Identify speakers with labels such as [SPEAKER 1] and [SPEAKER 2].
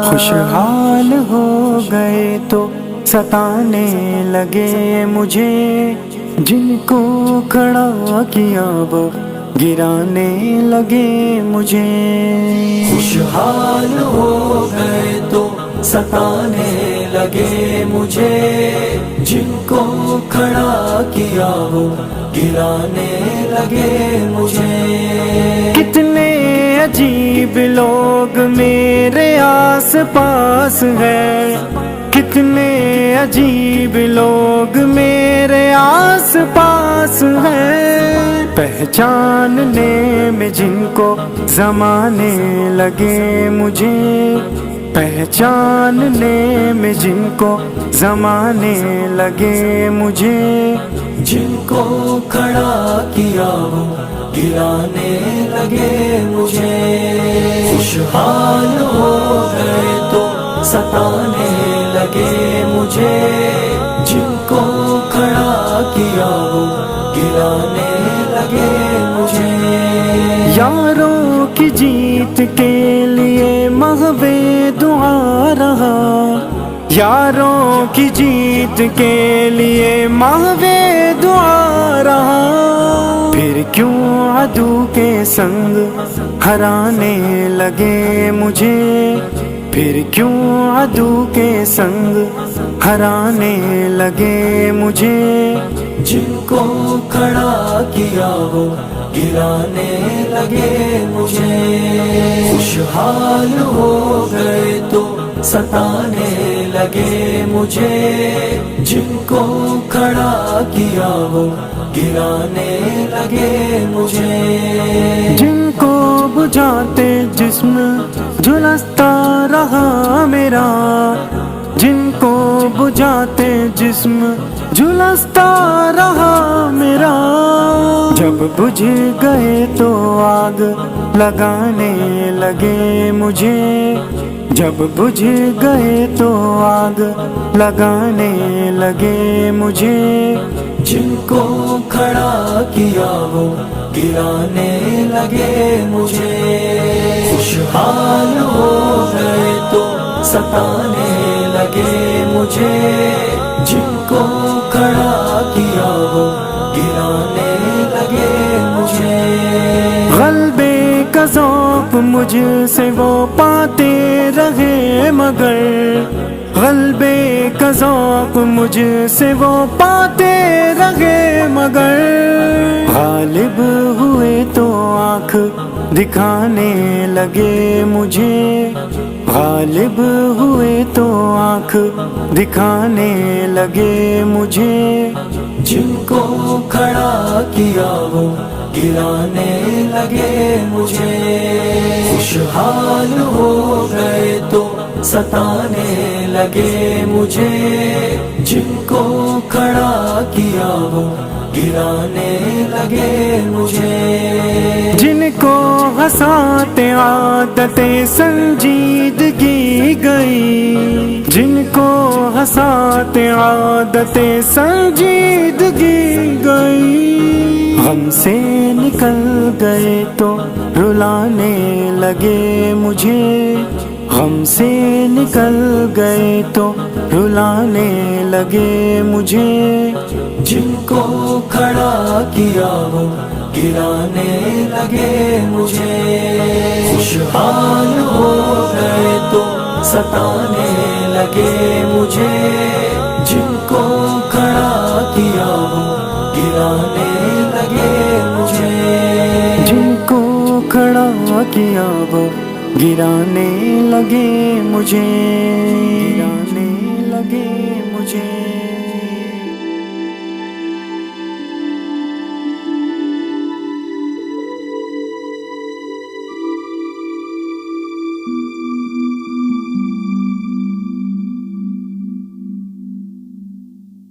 [SPEAKER 1] خوشحال ہو گئے تو ستانے لگے مجھے، جن کو کھڑا کیا وہ گرانے لگے مجھے۔
[SPEAKER 2] خوشحال ہو گئے تو ستانے لگے مجھے، جن کو کھڑا کیا وہ گرانے لگے مجھے۔
[SPEAKER 1] کتنے عجیب لوگ میرے آس پاس ہیں، کتنے عجیب لوگ میرے آس پاس ہیں، پہچاننے میں جن کو زمانے لگے مجھے، پہچاننے میں جن کو زمانے لگے مجھے،
[SPEAKER 2] جن کو کھڑا کیا وہ گرانے لگے مجھے۔ خوشحال ہو گئے تو ستانے لگے مجھے، جن کو کھڑا کیا وہ گرانے لگے مجھے۔
[SPEAKER 1] یاروں کی جیت کے لیے محو دعا رہا، یاروں کی جیت کے لیے محو دعا رہا، پھر کیوں عدو کے سنگ ہرانے لگے مجھے، پھر کیوں عدو کے سنگ ہرانے لگے مجھے،
[SPEAKER 2] جن کو کھڑا کیا وہ گرانے لگے مجھے۔ خوشحال ہو گئے تو ستانے لگے مجھے، جن کو کھڑا کیا وہ گرانے لگے مجھے۔
[SPEAKER 1] جن کو بجھاتے جسم جھلستا رہا میرا، جن کو بجھاتے جسم جھلستا رہا میرا، جب بجھ گئے تو آگ لگانے لگے مجھے، جب بجھ گئے تو آگ لگانے لگے مجھے،
[SPEAKER 2] جن کو کھڑا کیا وہ گرانے لگے مجھے۔ خوشحال ہو گئے تو ستانے لگے مجھے، جن کو کھڑا کیا وہ گرانے لگے مجھے۔
[SPEAKER 1] غلبے کا ذوق مجھ سے وہ پاتے رہے مگر، غلبے کا ذوق مجھ سے وہ پاتے رہے مگر، غالب ہوئے تو آنکھ دکھانے لگے مجھے، غالب ہوئے تو آنکھ دکھانے لگے مجھے،
[SPEAKER 2] جن کو کھڑا کیا وہ گرانے لگے مجھے۔ خوشحال ہو گئے تو ستانے لگے مجھے، جن کو کھڑا کیا وہ گرانے لگے مجھے۔
[SPEAKER 1] جن کو ہنساتے عادتیں سنجیدگی گئی، جن کو ہنساتے عادتیں سنجیدگی گئی، غم سے نکل گئے تو رلانے لگے مجھے، غم سے نکل گئے تو رلانے لگے مجھے،
[SPEAKER 2] جن کو کھڑا کیا وہ گرانے لگے مجھے۔ خوشحال ہو گئے تو ستانے لگے مجھے، جن کو کھڑا کیا وہ گرانے لگے مجھے۔
[SPEAKER 1] جن کو کھڑا کیا وہ گرانے لگے مجھے۔